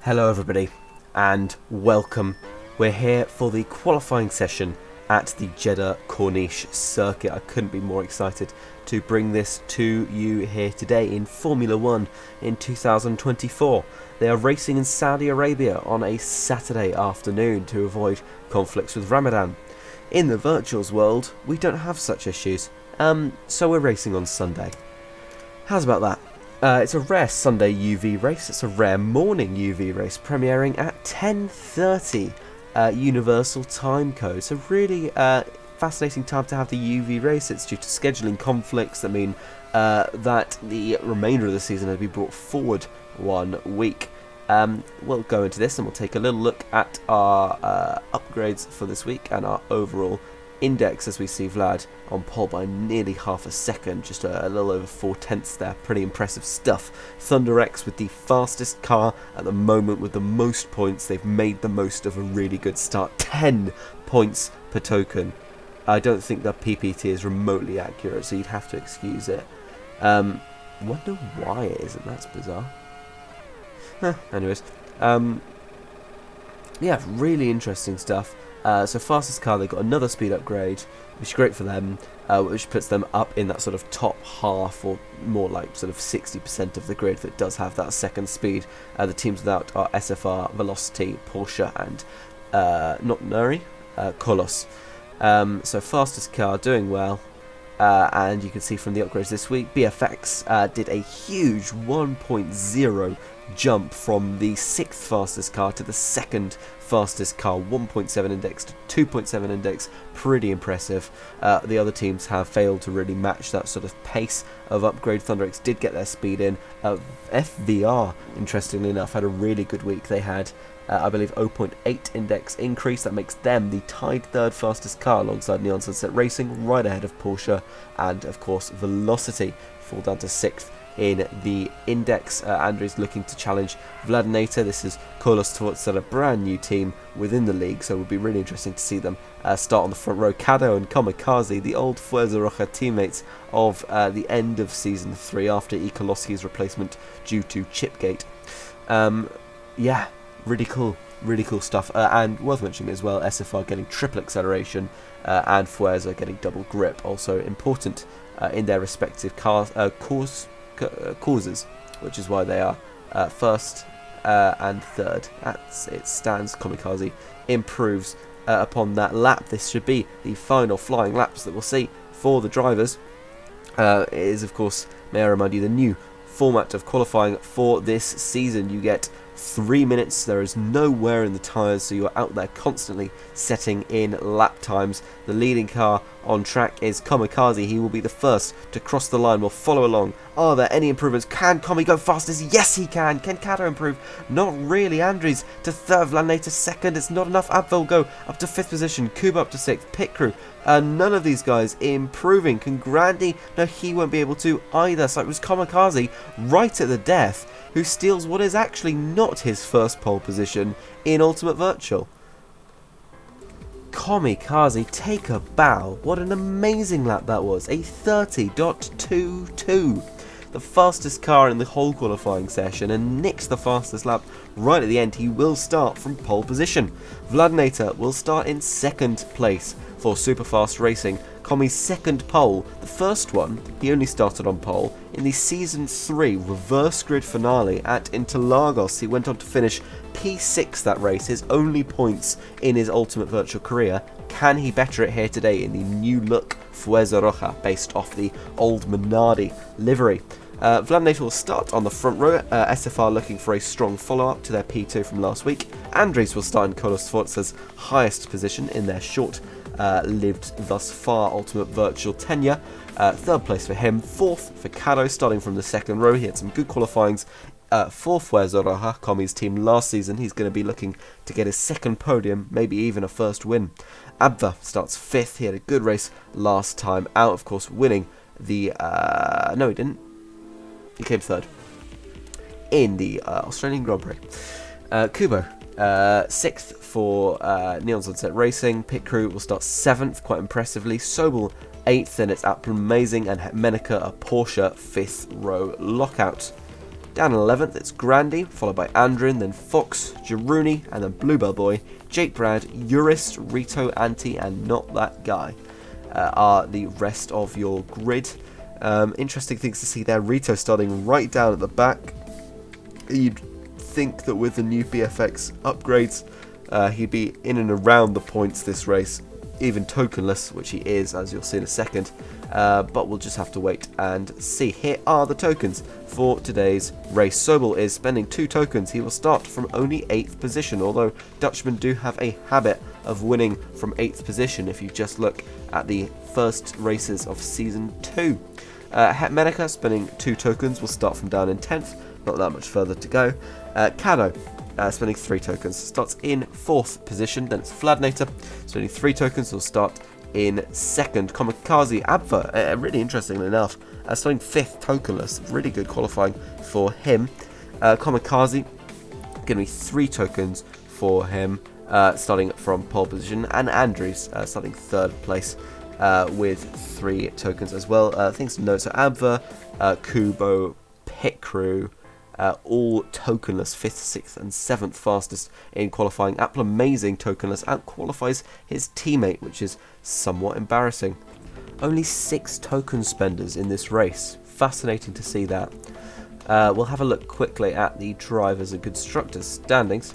Hello everybody and welcome. We're here for the qualifying session at the Jeddah Corniche circuit. I couldn't be more excited to bring this to you here today in Formula 1 in 2024. They are racing in Saudi Arabia on a Saturday afternoon to avoid conflicts with Ramadan. In the virtuals world, we don't have such issues, so we're racing on Sunday. How's about that? It's a rare Sunday UV race. It's a rare morning UV race, premiering at 10:30 Universal Time Code. So really fascinating time to have the UV race. It's due to scheduling conflicts that mean that the remainder of the season will be brought forward 1 week. We'll go into this and we'll take a little look at our upgrades for this week and our overall index as we see Vlad on pole by nearly half a second, just a little over 4/10 there. Pretty impressive stuff. Thunder X with the fastest car at the moment with the most points. They've made the most of a really good start. 10 points per token. I don't think the PPT is remotely accurate, so you'd have to excuse it. Wonder why it isn't. That's bizarre. Anyways, yeah, really interesting stuff. So fastest car, they got another speed upgrade, which is great for them, which puts them up in that sort of top half, or more like sort of 60% of the grid that does have that second speed. The teams without are SFR, Velocity, Porsche, and not Nuri, Kolos. So fastest car doing well, and you can see from the upgrades this week, BFX did a huge 1.0 jump from the 6th fastest car to the 2nd fastest car. 1.7 index to 2.7 index, pretty impressive. The other teams have failed to really match that sort of pace of upgrade. ThunderX did get their speed in. FVR, interestingly enough, had a really good week. They had I believe 0.8 index increase. That makes them the tied 3rd fastest car alongside Neon Sunset Racing, right ahead of Porsche, and of course Velocity fall down to 6th in the index. Andrew's looking to challenge Vladinator. This is Kolos Tvortsa, a brand new team within the league, so it would be really interesting to see them start on the front row. Kado and Kamikaze, the old Fuerza Roja teammates of the end of Season 3 after Ikolowski's replacement due to Chipgate. Yeah, really cool stuff. And worth mentioning as well, SFR getting triple acceleration and Fuerza getting double grip, also important in their respective causes, which is why they are 1st and 3rd. As it stands, Kamikaze improves upon that lap. This should be the final flying laps that we'll see for the drivers. It is, of course, may I remind you, the new format of qualifying for this season. You get 3 minutes. There is no wear in the tyres, so you are out there constantly setting in lap times. The leading car on track is Kamikaze. He will be the first to cross the line. We'll follow along. Are there any improvements? Can Kami go faster? Yes, he can. Can Kato improve? Not really. Andres to 3rd, Vladinator 2nd. It's not enough. Abvel go up to 5th position. Kuba up to 6th. Pit crew. None of these guys improving. Can Grandy? No, he won't be able to either. So it was Kamikaze right at the death who steals what is actually not his first pole position in Ultimate Virtual. Kamikaze, take a bow. What an amazing lap that was. A 30.22. The fastest car in the whole qualifying session, and nicks the fastest lap right at the end. He will start from pole position. Vladinator will start in 2nd place for Superfast Racing. Comi's 2nd pole, the first one, he only started on pole in the Season 3 reverse grid finale at Interlagos. He went on to finish P6 that race, his only points in his Ultimate Virtual career. Can he better it here today in the new look Fuerza Roja based off the old Minardi livery? Vladinator will start on the front row. SFR looking for a strong follow-up to their P2 from last week. Andres will start in Kolos Tvortsa's highest position in their short-lived thus far Ultimate Virtual tenure. 3rd place for him. 4th for Kado, starting from the 2nd row. He had some good qualifyings for Fuerza Roja, Comi's team last season. He's going to be looking to get his 2nd podium, maybe even a 1st win. Abva starts 5th. He had a good race last time out, of course, winning the... no, he didn't. He came 3rd in the Australian Grand Prix. Kubo, 6th for Neon Sunset Racing. Pit crew will start 7th, quite impressively. Sobel 8th, and it's Apple Amazing, and Menica a Porsche 5th row lockout. Down in 11th, it's Grandy, followed by Andrin, then Fox, Jaruni, and then Bluebell Boy. Jake Brad, Urist, Rito, Anti, and Not That Guy are the rest of your grid. Interesting things to see there. Rito starting right down at the back. You'd think that with the new BFX upgrades, he'd be in and around the points this race, even tokenless, which he is, as you'll see in a second. But we'll just have to wait and see. Here are the tokens for today's race. Sobel is spending 2 tokens. He will start from only 8th position, although Dutchmen do have a habit of winning from 8th position if you just look at the first races of Season 2. Hetmenica spending 2 tokens, will start from down in 10th, not that much further to go. Kado spending 3 tokens, starts in 4th position. Then it's Fladnator spending 3 tokens, will start in 2nd. Kamikaze Abva, really interestingly enough, starting 5th tokenless, really good qualifying for him. Kamikaze, going to be 3 tokens for him, starting from pole position, and Andrews starting 3rd place with 3 tokens as well. Things to note, so Abva, Kubo, Pit Crew, all tokenless, 5th, 6th and 7th fastest in qualifying. Apple Amazing tokenless out-qualifies his teammate, which is somewhat embarrassing. Only 6 token spenders in this race. Fascinating to see that. We'll have a look quickly at the drivers and constructors standings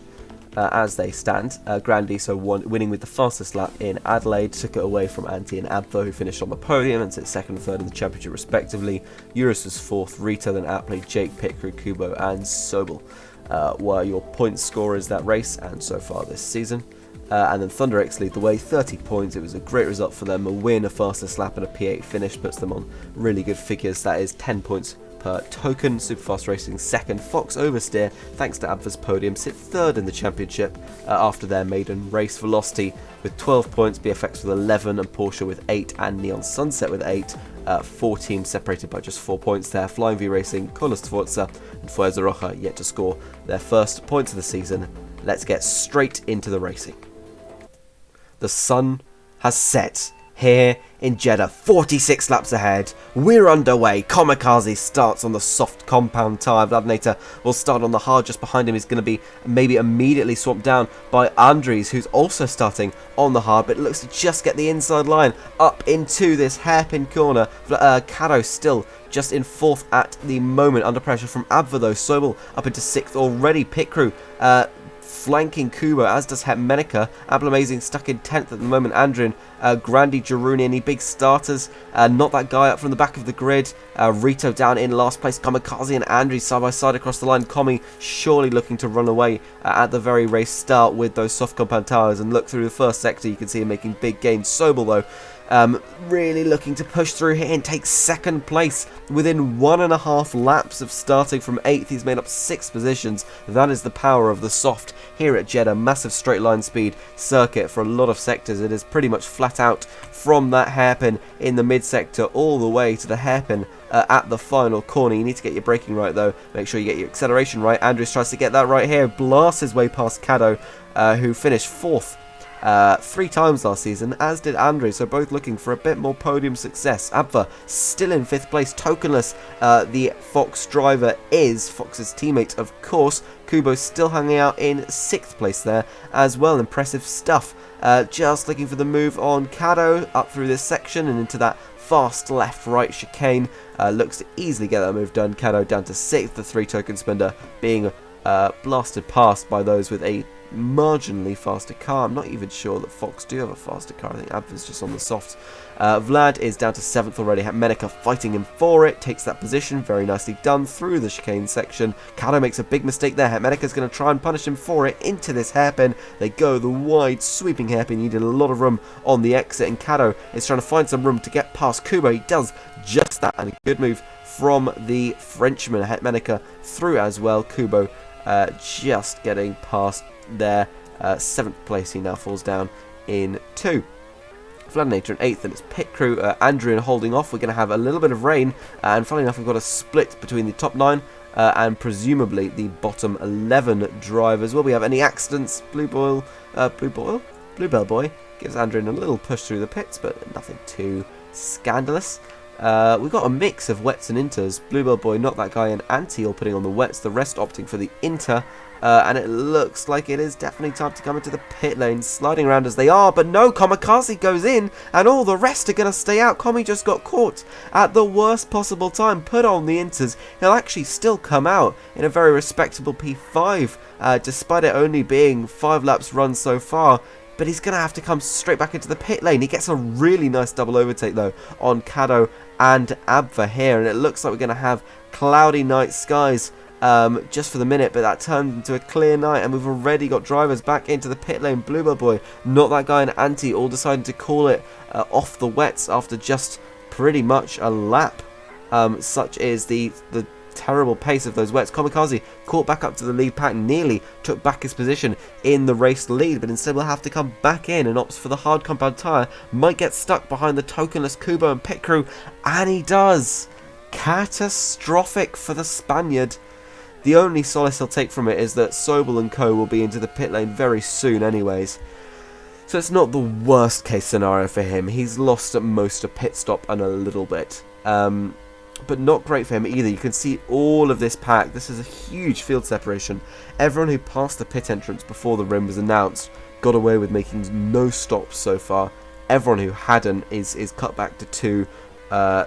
as they stand. Grandiso winning with the fastest lap in Adelaide, took it away from Anti and Abtho, who finished on the podium and sits 2nd and 3rd in the championship respectively. Eurus was 4th, Rita, then Apley, Jake, Pitcrew, Kubo and Sobel were your point scorers that race and so far this season. And then Thunder X lead the way, 30 points. It was a great result for them. A win, a fastest lap and a P8 finish puts them on really good figures. That is 10 points per token. Superfast Racing 2nd. Fox Oversteer, thanks to Abva's podium, sit 3rd in the championship after their maiden race. Velocity with 12 points, BFX with 11 and Porsche with 8 and Neon Sunset with 8. 4 teams separated by just 4 points there. Flying V Racing, Colas Tvorza and Fuerza Roja yet to score their first points of the season. Let's get straight into the racing. The sun has set here in Jeddah, 46 laps ahead. We're underway. Kamikaze starts on the soft compound tyre. Vladinator will start on the hard. Just behind him is going to be maybe immediately swamped down by Andres, who's also starting on the hard, but looks to just get the inside line up into this hairpin corner. Kado still just in 4th at the moment, under pressure from Abva though. Sobel up into 6th already. Pit Crew flanking Kubo, as does Hetmenica. Apple Amazing stuck in 10th at the moment. Andrin, Grandi, Jaruni, any big starters? Not That Guy up from the back of the grid. Rito down in last place. Kamikaze and Andri side by side across the line. Komi surely looking to run away at the very race start with those soft compound towers. And look through the first sector, you can see him making big gains. Sobel though, really looking to push through here and take 2nd place within 1.5 laps of starting from 8th. He's made up 6 positions. That is the power of the soft here at Jeddah. Massive straight line speed circuit for a lot of sectors. It is pretty much flat out from that hairpin in the mid sector all the way to the hairpin at the final corner. You need to get your braking right though. Make sure you get your acceleration right. Andrews tries to get that right here. Blasts his way past Kado, who finished 4th 3 times last season, as did Andrew, so both looking for a bit more podium success. Abva still in 5th place, tokenless. The Fox driver is Fox's teammate, of course. Kubo still hanging out in 6th place there as well. Impressive stuff. Just looking for the move on Kado up through this section and into that fast left-right chicane. Looks to easily get that move done. Kado down to 6th, the 3 token spender being blasted past by those with a marginally faster car. I'm not even sure that Fox do have a faster car. I think Abva's just on the softs. Vlad is down to 7th already. Menica fighting him for it, takes that position, very nicely done through the chicane section. Kado makes a big mistake there. Medica's going to try and punish him for it into this hairpin. They go the wide sweeping hairpin. He needed a lot of room on the exit, and Kado is trying to find some room to get past Kubo. He does just that, and a good move from the Frenchman. Menica through as well. Kubo just getting past there. 7th place, he now falls down in 2. Vladinator in 8th, and it's Pit Crew. Andrew holding off. We're going to have a little bit of rain, and funnily enough, we've got a split between the top 9 and presumably the bottom 11 drivers. Will we have any accidents? Bluebell Boy gives Andrew a little push through the pits, but nothing too scandalous. We've got a mix of wets and inters. Bluebell Boy, Not That Guy, and Anti all putting on the wets, the rest opting for the inter. And it looks like it is definitely time to come into the pit lane, sliding around as they are, but no, Kamikaze goes in, and all the rest are going to stay out. Komi just got caught at the worst possible time, put on the inters. He'll actually still come out in a very respectable P5, despite it only being 5 laps run so far. But he's going to have to come straight back into the pit lane. He gets a really nice double overtake, though, on Kado and Abva here, and it looks like we're going to have cloudy night skies just for the minute, but that turned into a clear night, and we've already got drivers back into the pit lane. Bluebell Boy, Not That Guy, and Anti all deciding to call it off the wets after just pretty much a lap. Such is the terrible pace of those wets. Kamikaze caught back up to the lead pack, nearly took back his position in the race lead, but instead will have to come back in and opts for the hard compound tyre. Might get stuck behind the tokenless Kubo and pit crew, and he does. Catastrophic for the Spaniard. The only solace he'll take from it is that Sobel and co will be into the pit lane very soon anyways. So it's not the worst case scenario for him. He's lost at most a pit stop and a little bit. But not great for him either. You can see all of this pack. This is a huge field separation. Everyone who passed the pit entrance before the rim was announced got away with making no stops so far. Everyone who hadn't is cut back to 2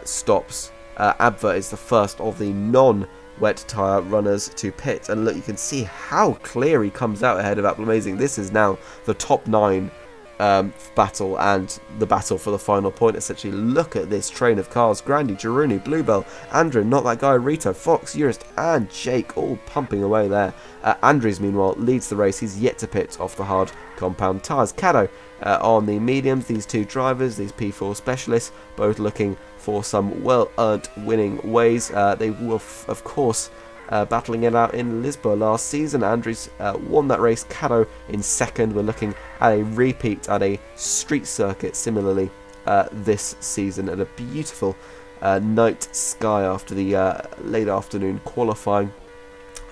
stops. Abva is the first of the non-wet tyre runners to pit, and look, you can see how clear he comes out ahead of Applamazing. This is now the top 9 battle and the battle for the final point. Essentially, look at this train of cars. Grandy, Jaruni, Bluebell, Andrew, Not That Guy, Rito, Fox, Urist, and Jake all pumping away there. Andrews, meanwhile, leads the race. He's yet to pit off the hard compound tyres. Kado on the mediums. These 2 drivers, these P4 specialists, both looking for some well-earned winning ways. They were, of course, battling it out in Lisboa last season. Andrews won that race. Kado in second. We're looking at a repeat at a street circuit similarly this season, at a beautiful night sky after the late afternoon qualifying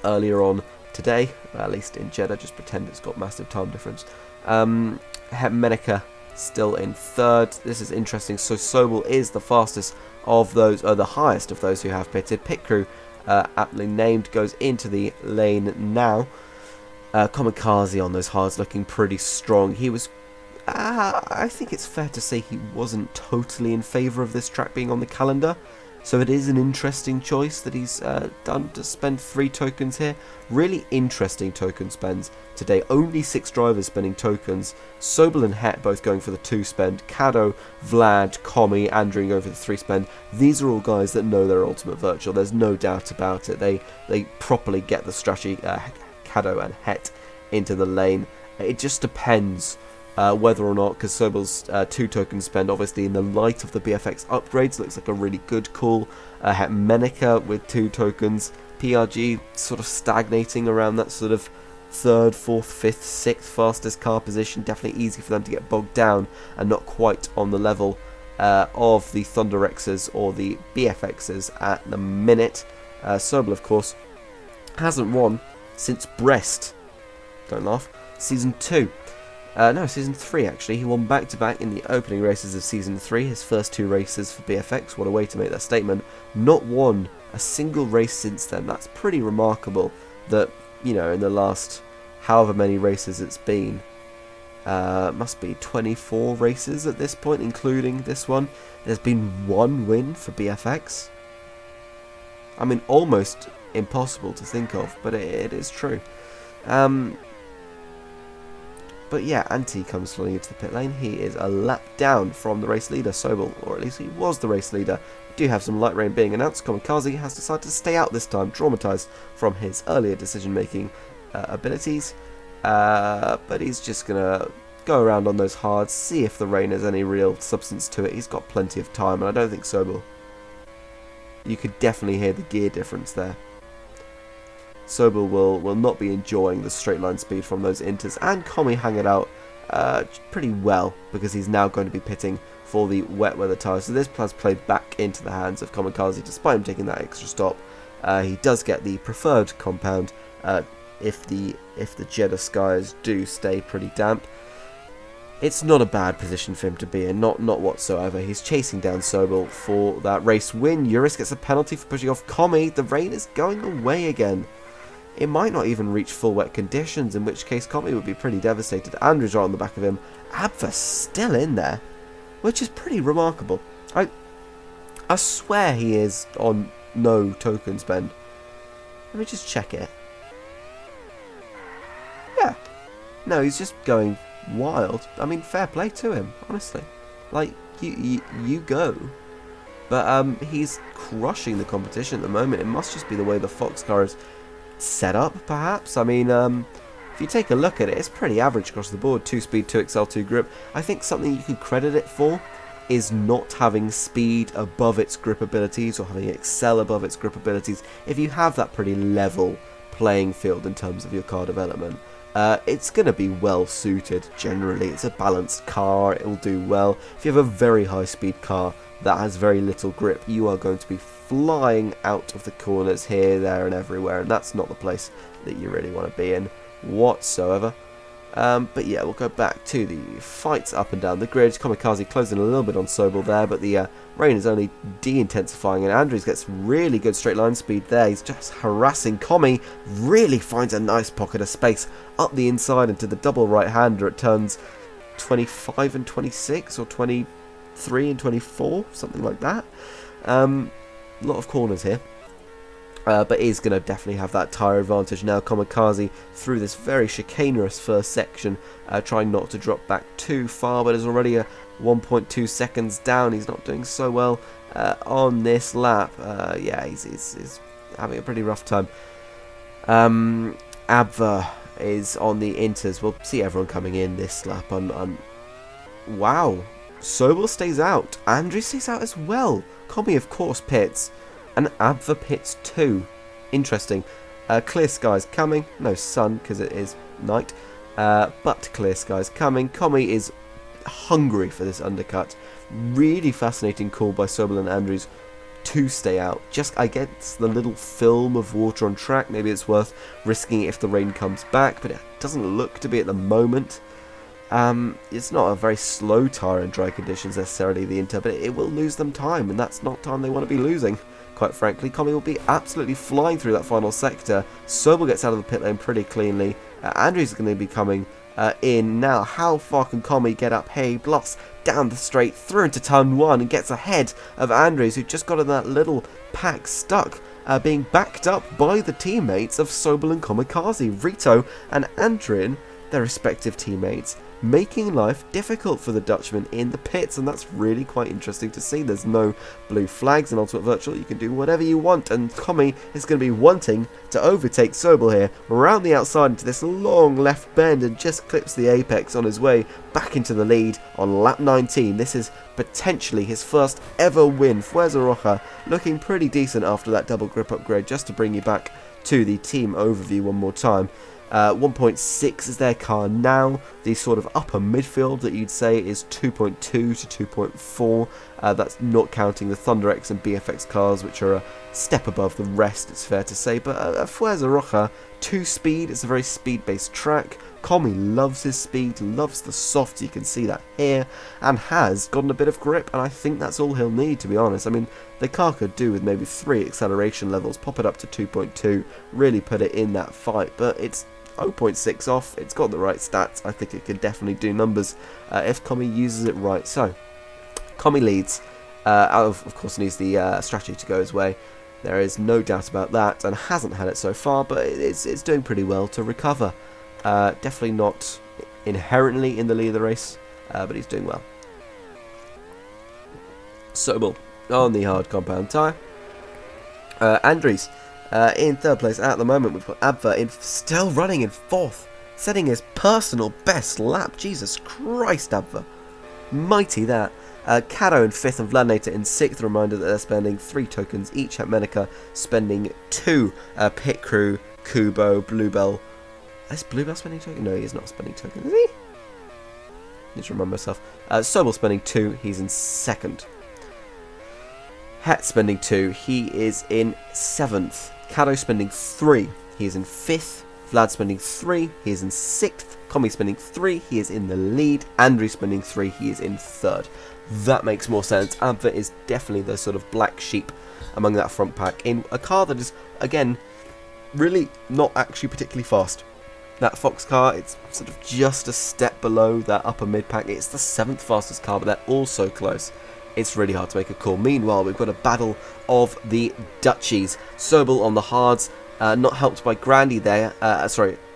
earlier on today, at least in Jeddah. Just pretend it's got massive time difference. Menica still in third. This is interesting. So Sobel is the fastest of those, or the highest of those who have pitted. Pit crew, aptly named, goes into the lane now. Kamikaze on those hards looking pretty strong. He was, I think it's fair to say he wasn't totally in favour of this track being on the calendar. So it is an interesting choice that he's done to spend 3 tokens here. Really interesting token spends today. Only 6 drivers spending tokens. Sobel and Het both going for the 2 spend. Kado, Vlad, Komi, Andrew going for the 3 spend. These are all guys that know their ultimate virtual. There's no doubt about it. They properly get the strategy. Kado and Het into the lane. It just depends whether or not, because Sobel's 2 token spend, obviously in the light of the BFX upgrades, looks like a really good call. Menica with 2 tokens. PRG sort of stagnating around that sort of 3rd, 4th, 5th, 6th fastest car position. Definitely easy for them to get bogged down and not quite on the level of the Thunder X's or the BFX's at the minute. Sobel, of course, hasn't won since Brest. Don't laugh. Season 2. No, Season 3 actually. He won back-to-back in the opening races of Season 3, his first 2 races for BFX. What a way to make that statement. Not won a single race since then. That's pretty remarkable that, you know, in the last however many races it's been, must be 24 races at this point, including this one, there's been 1 win for BFX. I mean, almost impossible to think of, but it is true. But yeah, Anti comes flowing into the pit lane. He is a lap down from the race leader, Sobel, or at least he was the race leader. We do have some light rain being announced. Kamikaze has decided to stay out this time, traumatised from his earlier decision-making abilities. But he's just going to go around on those hards, see if the rain has any real substance to it. He's got plenty of time, and I don't think Sobel. You could definitely hear the gear difference there. Sobel will not be enjoying the straight line speed from those inters, and Komi hang it out pretty well because he's now going to be pitting for the wet weather tyres. So this has played back into the hands of Kamikaze despite him taking that extra stop. He does get the preferred compound if the Jeddah skies do stay pretty damp. It's not a bad position for him to be in, not whatsoever. He's chasing down Sobel for that race win. Uris gets a penalty for pushing off Commie. The rain is going away again. It might not even reach full wet conditions, in which case Commie would be pretty devastated. Andrew's right on the back of him. Abva still in there, which is pretty remarkable. I swear he is on no token spend. Let me just check it. Yeah. No, he's just going wild. I mean, fair play to him, honestly. Like, you go. But he's crushing the competition at the moment. It must just be the way the Fox car is set up, perhaps. I mean, if you take a look at it, it's pretty average across the board. 2-speed, 2XL, 2-grip. I think something you can credit it for is not having speed above its grip abilities or having excel above its grip abilities. If you have that pretty level playing field in terms of your car development, it's going to be well suited generally. It's a balanced car, it will do well. If you have a very high speed car that has very little grip, you are going to be flying out of the corners here, there and everywhere, and that's not the place that you really want to be in whatsoever. But yeah, we'll go back to the fights up and down the grid. Kamikaze closing a little bit on Sobel there, but the rain is only de-intensifying, and Andrews gets really good straight line speed there. He's just harassing Commie, really finds a nice pocket of space up the inside into the double right-hander at turns 25 and 26, or 23 and 24, something like that. A lot of corners here. But is going to definitely have that tyre advantage now. Kamikaze through this very chicanerous first section, trying not to drop back too far, but is already a 1.2 seconds down. He's not doing so well on this lap. Yeah, he's having a pretty rough time. Abva is on the inters. We'll see everyone coming in this lap. Wow, Sobel stays out. Andrew stays out as well. Commie, of course, pits. And Abva pits too. Interesting. Clear skies coming. No sun because it is night. But clear skies coming. Commie is hungry for this undercut. Really fascinating call by Sobel and Andrews to stay out. Just, I guess, the little film of water on track. Maybe it's worth risking it if the rain comes back. But it doesn't look to be at the moment. It's not a very slow tyre in dry conditions necessarily, the Inter, but it will lose them time. And that's not time they want to be losing. Quite frankly, Commie will be absolutely flying through that final sector. Sobel gets out of the pit lane pretty cleanly. Andrews is going to be coming in now. How far can Commie get up? Hey, bluffs down the straight, through into turn 1 and gets ahead of Andrews, who just got in that little pack stuck, being backed up by the teammates of Sobel and Kamikaze. Rito and Andrin, their respective teammates, making life difficult for the Dutchman in the pits, and that's really quite interesting to see. There's no blue flags in Ultimate Virtual. You can do whatever you want, and Commie is going to be wanting to overtake Sobel here, around the outside into this long left bend, and just clips the apex on his way back into the lead on lap 19. This is potentially his first ever win. Fuerza Roja looking pretty decent after that double grip upgrade. Just to bring you back to the team overview one more time. 1.6 is their car now. The sort of upper midfield that you'd say is 2.2 to 2.4. That's not counting the Thunder X and BFX cars, which are a step above the rest, it's fair to say. But Fuerza Roja, 2-speed, it's a very speed-based track. Commie loves his speed, loves the soft, you can see that here, and has gotten a bit of grip, and I think that's all he'll need, to be honest. I mean, the car could do with maybe 3 acceleration levels, pop it up to 2.2, really put it in that fight, but it's 0.6 off, it's got the right stats. I think it could definitely do numbers if Commie uses it right. So, Commie leads, of course needs the strategy to go his way. There is no doubt about that, and hasn't had it so far, but it's doing pretty well to recover. Definitely not inherently in the lead of the race, but he's doing well. Sobel on the hard compound tyre. Andries in third place at the moment. We've got Abva still running in fourth, setting his personal best lap. Jesus Christ, Abva. Mighty that. Cato in 5th and Vladinator in 6th. Reminder that they're spending 3 tokens each. At Menica spending 2. Pit Crew, Kubo, Bluebell. Is Bluebell spending token? No, he is not spending token, is he? Need to remind myself. Sobel spending 2. He's in 2nd. Het spending 2. He is in 7th. Cato spending 3. He is in 5th. Vlad spending 3. He is in 6th. Commie spinning 3, he is in the lead. Andrew spinning 3, he is in third. That makes more sense. Advert is definitely the sort of black sheep among that front pack in a car that is, again, really not actually particularly fast. That Fox car, it's sort of just a step below that upper mid pack. It's the 7th fastest car, but they're all so close. It's really hard to make a call. Meanwhile, we've got a battle of the Duchies. Sobel on the hards, not helped by Grandy there.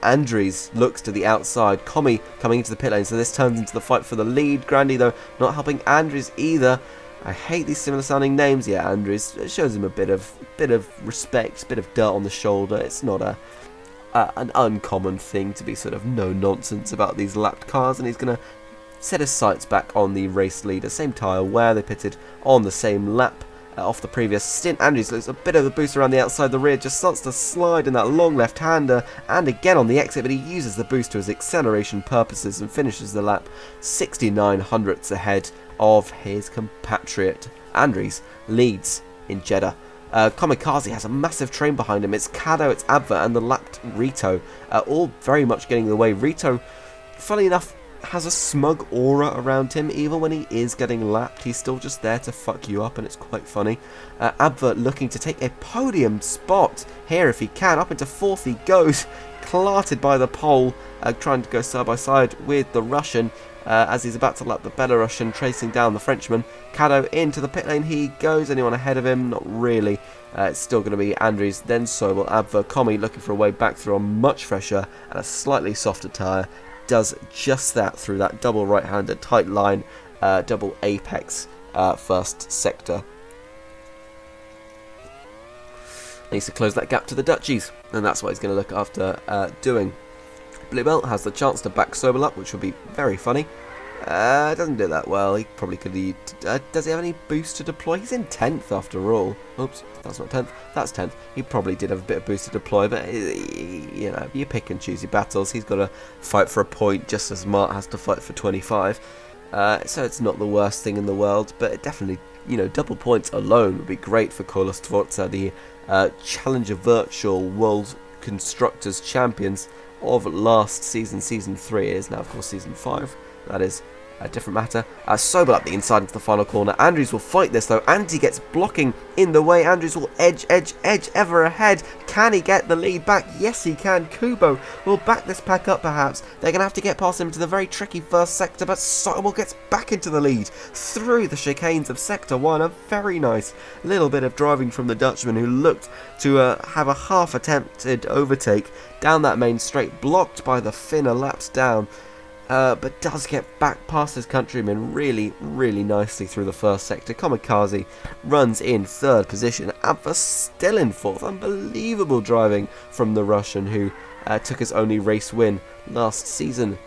Andries looks to the outside. Commie coming into the pit lane, so this turns into the fight for the lead. Grandy, though, not helping Andries either. I hate these similar sounding names. Yeah, Andries, it shows him a bit of respect, a bit of dirt on the shoulder. It's not an uncommon thing to be sort of no nonsense about these lapped cars, and he's going to set his sights back on the race leader. Same tyre wear, they pitted on the same lap off the previous stint. Andrews looks a bit of a boost around the outside. The rear just starts to slide in that long left-hander, and again on the exit, but he uses the boost to his acceleration purposes and finishes the lap 69 hundredths ahead of his compatriot. Andries leads in Jeddah. Kamikaze has a massive train behind him. It's Kado, it's Adver, and the lapped Rito, all very much getting in the way. Rito, funny enough, has a smug aura around him. Even when he is getting lapped, he's still just there to fuck you up, and it's quite funny. Adver looking to take a podium spot here if he can. Up into 4th he goes, clarted by the pole, trying to go side by side with the Russian. As he's about to lap the Belarusian, tracing down the Frenchman. Kado into the pit lane he goes. Anyone ahead of him? Not really. It's still going to be Andrews, then Sobel, Adver. Commie looking for a way back through on much fresher and a slightly softer tyre. Does just that through that double right-hander tight line, double apex first sector. Needs to close that gap to the Duchies, and that's what he's going to look after doing. Bluebell has the chance to back Sobel up, which would be very funny. Doesn't do that well. He probably could. Does he have any boost to deploy? He's in 10th after all. Oops, that's not 10th. That's 10th. He probably did have a bit of boost to deploy, but you know, you pick and choose your battles. He's got to fight for a point, just as Mart has to fight for 25. So it's not the worst thing in the world, but it definitely, you know, double points alone would be great for Kolos Tvorza, the Challenger Virtual World Constructors Champions of last season. Season 3 is now, of course, Season 5. That is a different matter. Sobel up the inside into the final corner. Andrews will fight this, though. Andy gets blocking in the way. Andrews will edge ever ahead. Can he get the lead back? Yes, he can. Kubo will back this pack up, perhaps. They're going to have to get past him to the very tricky first sector, but Sobel gets back into the lead through the chicanes of Sector 1. A very nice little bit of driving from the Dutchman, who looked to have a half-attempted overtake down that main straight, blocked by the Finner, lapped down. But does get back past his countryman really nicely through the first sector. Kamikaze runs in 3rd position. Adver still in 4th. Unbelievable driving from the Russian, who took his only race win last season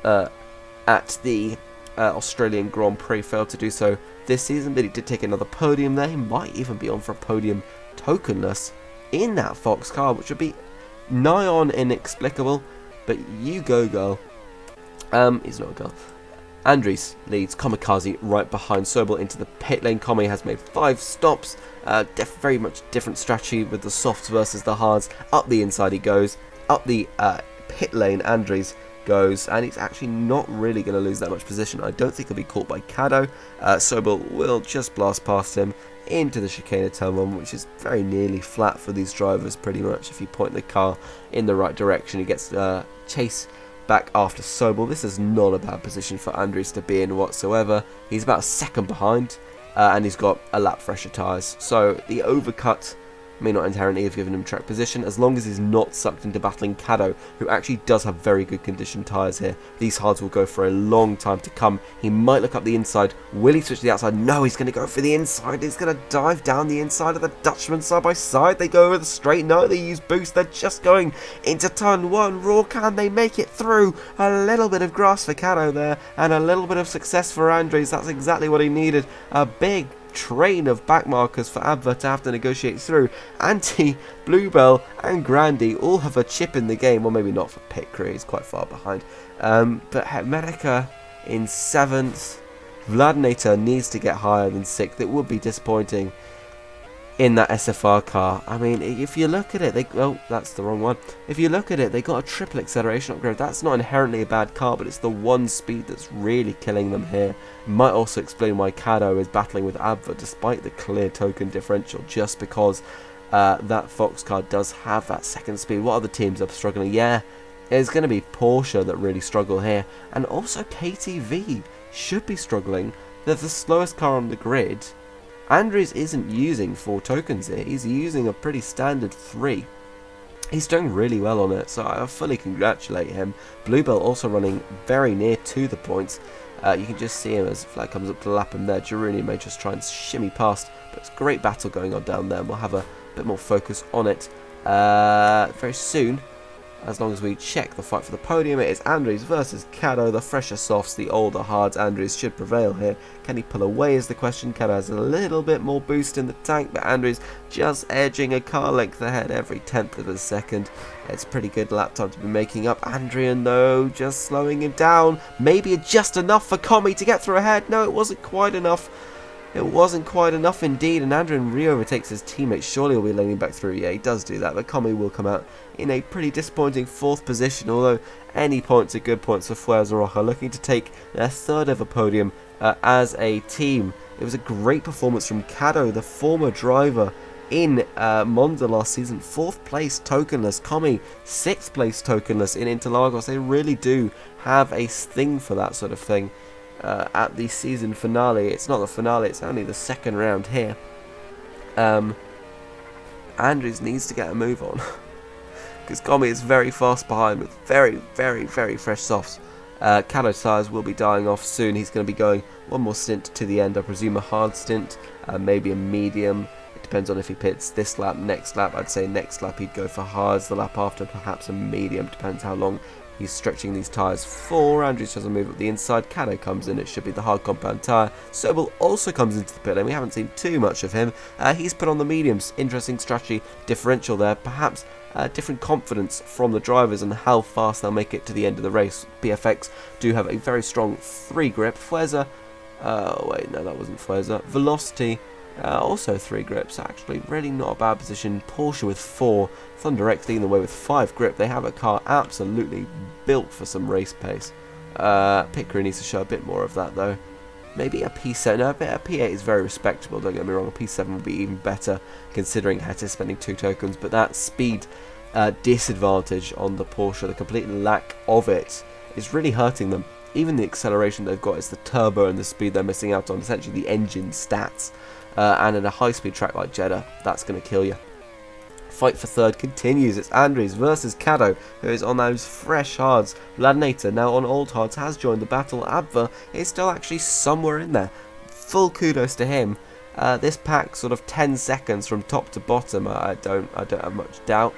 at the Australian Grand Prix. Failed to do so this season, but he did take another podium there. He might even be on for a podium tokenless in that Fox car, which would be nigh on inexplicable. But you go, girl. He's not a girl. Andries leads. Kamikaze right behind Sobel into the pit lane. Commie has made 5 stops. Very much different strategy with the softs versus the hards. Up the inside he goes. Up the pit lane Andries goes. And he's actually not really going to lose that much position. I don't think he'll be caught by Kado. Sobel will just blast past him into the chicane of turn 1, which is very nearly flat for these drivers pretty much. If you point the car in the right direction, he gets chase back after Sobel. This is not a bad position for Andrews to be in whatsoever. He's about a second behind, and he's got a lap fresher tyres. So the overcut may not inherently have given him track position, as long as he's not sucked into battling Kado, who actually does have very good condition tyres here. These hards will go for a long time to come. He might look up the inside. Will he switch to the outside? No, he's going to go for the inside. He's going to dive down the inside of the Dutchman side by side. They go over the straight. No, they use boost. They're just going into turn 1. Raw, can they make it through? A little bit of grass for Kado there, and a little bit of success for Andres. That's exactly what he needed. A big train of backmarkers for Adver to have to negotiate through. Anti, Bluebell and Grandy all have a chip in the game. Well, maybe not for Pit Crew, he's quite far behind. But Medica in 7th. Vladinator needs to get higher than 6th. It would be disappointing in that SFR car. I mean, if you look at it, oh, that's the wrong one. If you look at it, they got a triple acceleration upgrade. That's not inherently a bad car, but it's the one speed that's really killing them here. Might also explain why Caddo is battling with Abva despite the clear token differential, just because that Fox car does have that second speed. What other teams are struggling? Yeah, it's going to be Porsche that really struggle here, and also KTV should be struggling. They're the slowest car on the grid. Andrews isn't using 4 tokens here, he's using a pretty standard 3. He's doing really well on it, so I fully congratulate him. Bluebell also running very near to the points. You can just see him as Flag comes up to lap him there. Girouni may just try and shimmy past, but it's a great battle going on down there, and we'll have a bit more focus on it very soon. As long as we check the fight for the podium, it is Andrews versus Caddo. The fresher softs, the older hards. Andrews should prevail here. Can he pull away is the question. Caddo has a little bit more boost in the tank, but Andrews just edging a car length ahead every 10th of a second. It's pretty good lap time to be making up. Andrian, though, just slowing him down. Maybe just enough for Comi to get through ahead. No, it wasn't quite enough. It wasn't quite enough indeed, and Andrian re-overtakes his teammate. Surely he'll be laning back through. Yeah, he does do that, but Comi will come out in a pretty disappointing 4th position, although any points are good points for Fuerza Roja, looking to take their 3rd ever podium as a team. It was a great performance from Caddo, the former driver in Monza last season. 4th place tokenless. Comi 6th place tokenless in Interlagos. They really do have a thing for that sort of thing. At the season finale, it's not the finale, it's only the 2nd round here. Andrews needs to get a move on because Comi is very fast behind with very fresh softs. Caddo tyres will be dying off soon. He's going to be going one more stint to the end, I presume a hard stint, maybe a medium. It depends on if he pits this lap, next lap. I'd say next lap he'd go for hards, the lap after perhaps a medium, depends how long he's stretching these tyres for. Andrews doesn't move up the inside. Caddo comes in. It should be the hard compound tyre. Sobel also comes into the pit lane. We haven't seen too much of him. He's put on the mediums. Interesting strategy differential there. Perhaps different confidence from the drivers and how fast they'll make it to the end of the race. BFX do have a very strong 3 grip. Fuerza, wait, no, that wasn't Fuerza. Velocity, also 3 grips. Actually, really not a bad position. Porsche with 4. Thunder X leading the way with 5 grip. They have a car absolutely built for some race pace. Pit crew needs to show a bit more of that though. Maybe a P7. No, a P8 is very respectable, don't get me wrong. A P7 would be even better considering Hettis spending 2 tokens. But that speed disadvantage on the Porsche, the complete lack of it, is really hurting them. Even the acceleration they've got is the turbo and the speed they're missing out on, essentially the engine stats. And in a high-speed track like Jeddah, that's going to kill you. Fight for 3rd continues. It's Andrews versus Caddo, who is on those fresh hards. Vladinator, now on old hards, has joined the battle. Abva is still actually somewhere in there. Full kudos to him. This pack, sort of 10 seconds from top to bottom. I don't have much doubt.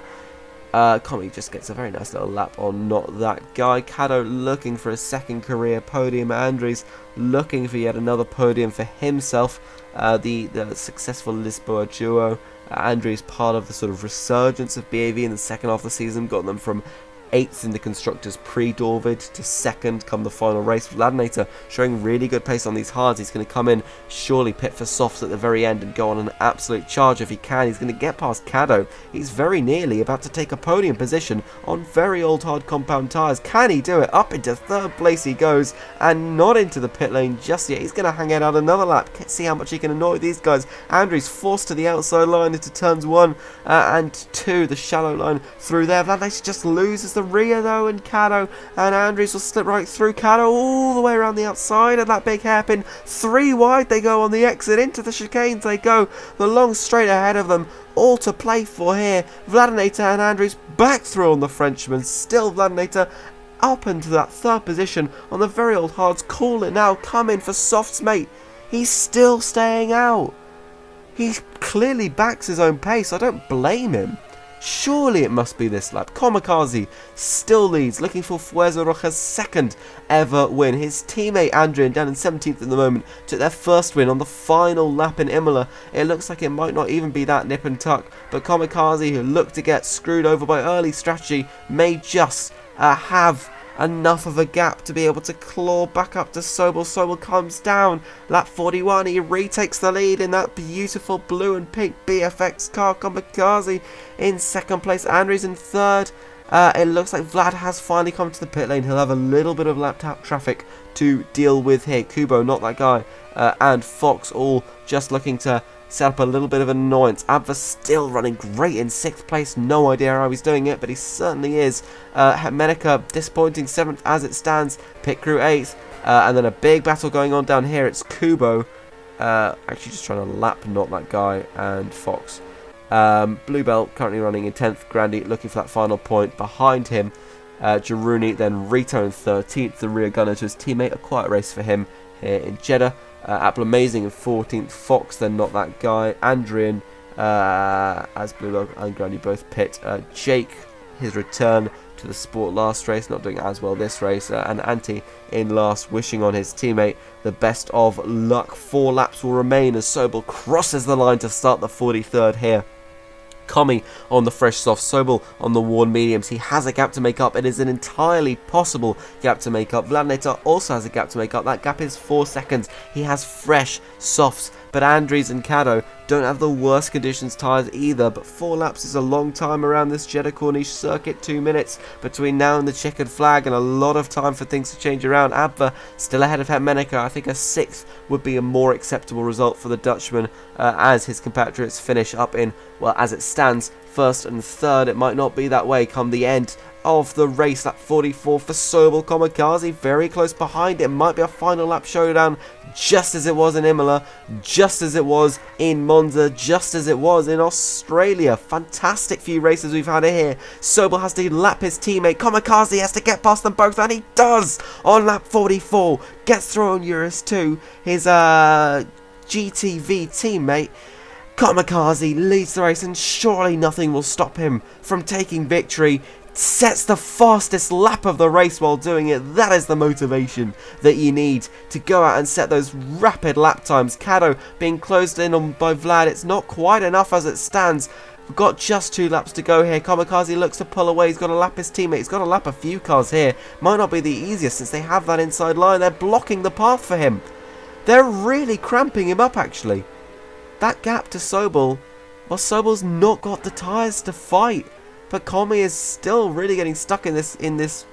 Comi just gets a very nice little lap on Not That Guy. Caddo looking for a 2nd career podium. Andrews looking for yet another podium for himself. The successful Lisboa duo. Andrews part of the sort of resurgence of BAV in the 2nd half of the season. Got them from 8th in the Constructors pre-Dorvid to 2nd come the final race. Vladinator showing really good pace on these hards. He's going to come in, surely pit for softs at the very end and go on an absolute charge if he can. He's going to get past Caddo. He's very nearly about to take a podium position on very old hard compound tyres. Can he do it? Up into 3rd place he goes, and not into the pit lane just yet. He's going to hang it out another lap. Let's see how much he can annoy these guys. Andrews forced to the outside line into turns 1 and 2, the shallow line through there. Vladinator just loses the rear though, and Caddo and Andrews will slip right through Caddo all the way around the outside of that big hairpin. 3 wide they go on the exit, into the chicanes they go, the long straight ahead of them, all to play for here. Vladinator and Andrews back through on the Frenchman. Still Vladinator up into that 3rd position on the very old hards. Call it now, come in for softs, mate. He's still staying out. He clearly backs his own pace. I don't blame him. Surely it must be this lap. Kamikaze still leads, looking for Fuerza Roja's 2nd ever win. His teammate Andrian, down in 17th at the moment, took their 1st win on the final lap in Imola. It looks like it might not even be that nip and tuck, but Kamikaze, who looked to get screwed over by early strategy, may just have enough of a gap to be able to claw back up to Sobel. Sobel comes down, lap 41, he retakes the lead in that beautiful blue and pink BFX car. Kamikaze in second place, Andries in third. It looks like Vlad has finally come to the pit lane. He'll have a little bit of lap traffic to deal with here. Kubo, not that guy, and Fox all just looking to set up a little bit of annoyance. Abva still running great in 6th place. No idea how he's doing it, but he certainly is. Menica disappointing 7th as it stands. Pit crew 8th. And then a big battle going on down here. It's Kubo. Actually just trying to lap not that guy. And Fox. Bluebell currently running in 10th. Grandy looking for that final point. Behind him, Jaruni, then Rito in 13th. The rear gunner to his teammate. A quiet race for him here in Jeddah. Apple Amazing in 14th, Fox, then not that guy, Andrian, as Bluebell and Grandy both pit, Jake, his return to the sport last race, not doing as well this race, and Antti in last, wishing on his teammate the best of luck. 4 laps will remain as Sobel crosses the line to start the 43rd here. Commie on the fresh soft, Sobel on the worn mediums. He has a gap to make up. It is an entirely possible gap to make up. Vladneta also has a gap to make up. That gap is 4 seconds. He has fresh softs, but Andries and Caddo don't have the worst conditions tyres either. But 4 laps is a long time around this Jeddah Corniche circuit. 2 minutes between now and the checkered flag, and a lot of time for things to change around. Abba still ahead of Hermenica. I think a 6th would be a more acceptable result for the Dutchman, as his compatriots finish up in, well, as it stands, 1st and 3rd. It might not be that way come the end of the race. Lap 44 for Sobel. Kamikaze very close behind. It might be a final lap showdown, just as it was in Imola, just as it was in Monza, just as it was in Australia. Fantastic few races we've had here. Sobel has to lap his teammate. Kamikaze has to get past them both, and he does on lap 44. Gets through on Eurus 2. His GTV teammate. Kamikaze leads the race, and surely nothing will stop him from taking victory. Sets the fastest lap of the race while doing it. That is the motivation that you need to go out and set those rapid lap times. Caddo being closed in on by Vlad. It's not quite enough as it stands. We've got just 2 laps to go here. Kamikaze looks to pull away. He's got to lap his teammate. He's got to lap a few cars here. Might not be the easiest since they have that inside line. They're blocking the path for him. They're really cramping him up, actually. That gap to Sobel, well, Sobel's not got the tyres to fight. But Commie is still really getting stuck in this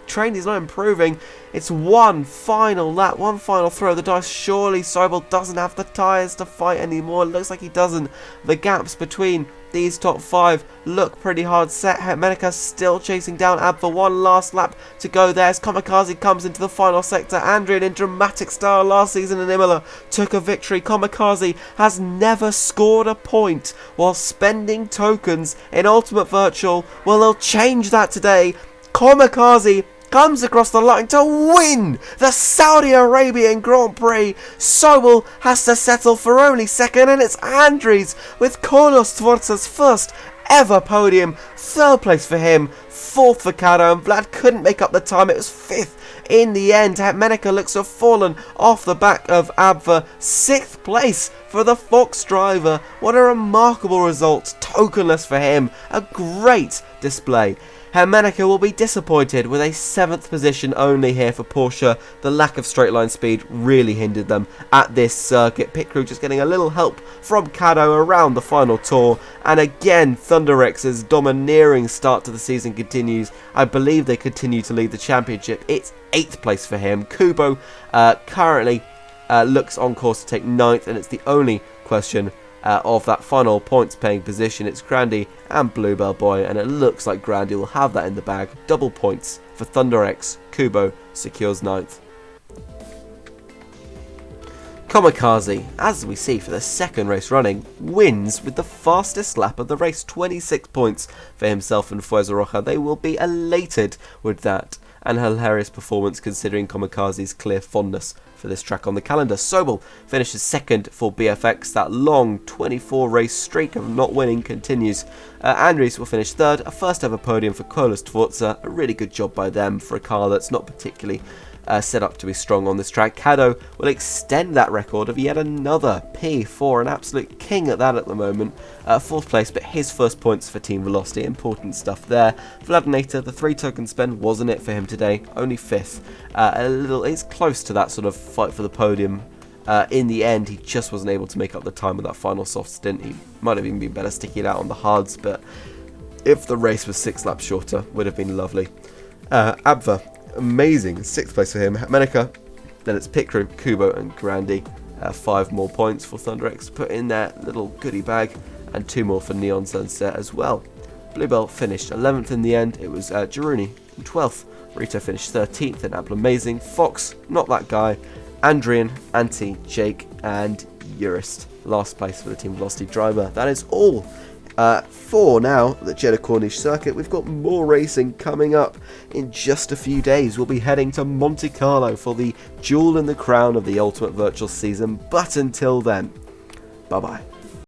train. He's not improving. It's one final lap, one final throw of the dice. Surely Sobel doesn't have the tyres to fight anymore. It looks like he doesn't. The gaps between these top 5 look pretty hard set. Hermenica still chasing down Ab for one last lap to go there as Kamikaze comes into the final sector. Andrian, in dramatic style last season in Imola, took a victory. Kamikaze has never scored a point while spending tokens in Ultimate Virtual. Well, they'll change that today. Kamikaze comes across the line to win the Saudi Arabian Grand Prix. Sobel has to settle for only 2nd, and it's Andries with Kolos Tvorza's first ever podium. 3rd place for him, 4th for Caddo, and Vlad couldn't make up the time. It was 5th in the end. Menica looks to have fallen off the back of Abva. 6th place for the Fox driver. What a remarkable result. Tokenless for him. A great display. Hermenica will be disappointed with a 7th position only here for Porsche. The lack of straight line speed really hindered them at this circuit. Pit crew just getting a little help from Caddo around the final tour. And again, ThunderX's domineering start to the season continues. I believe they continue to lead the championship. It's 8th place for him. Kubo currently looks on course to take 9th, and it's the only question of that final points paying position. It's Grandy and Bluebell Boy, and it looks like Grandy will have that in the bag. Double points for ThunderX. Kubo secures 9th. Kamikaze, as we see for the 2nd race running, wins with the fastest lap of the race. 26 points for himself and Fuerza Roja. They will be elated with that. An hilarious performance considering Kamikaze's clear fondness for this track on the calendar. Sobel finishes 2nd for BFX. That long 24 race streak of not winning continues. Andries will finish 3rd. A first ever podium for Kolos Tvorza. A really good job by them for a car that's not particularly set up to be strong on this track. Caddo will extend that record of yet another P4, an absolute king at that at the moment. 4th place, but his first points for Team Velocity, important stuff there. Vladinator, the 3 token spend wasn't it for him today, only 5th. It's close to that sort of fight for the podium. In the end, he just wasn't able to make up the time with that final soft stint. He might have even been better sticking it out on the hards, but if the race was 6 laps shorter, would have been lovely. Abva, amazing, 6th place for him. Menica, then it's Pit Crew, Kubo and Grandy. 5 more points for ThunderX to put in their little goodie bag, and 2 more for Neon Sunset as well. Bluebell finished 11th in the end. It was Jaruni in 12th. Rito finished 13th, and Apple Amazing. Fox, not that guy. Andrian, Anti, Jake, and Urist. Last place for the Team Velocity driver. That is all for now the Jeddah Corniche circuit. We've got more racing coming up in just a few days. We'll be heading to Monte Carlo for the jewel in the crown of the Ultimate Virtual season. But until then, bye-bye.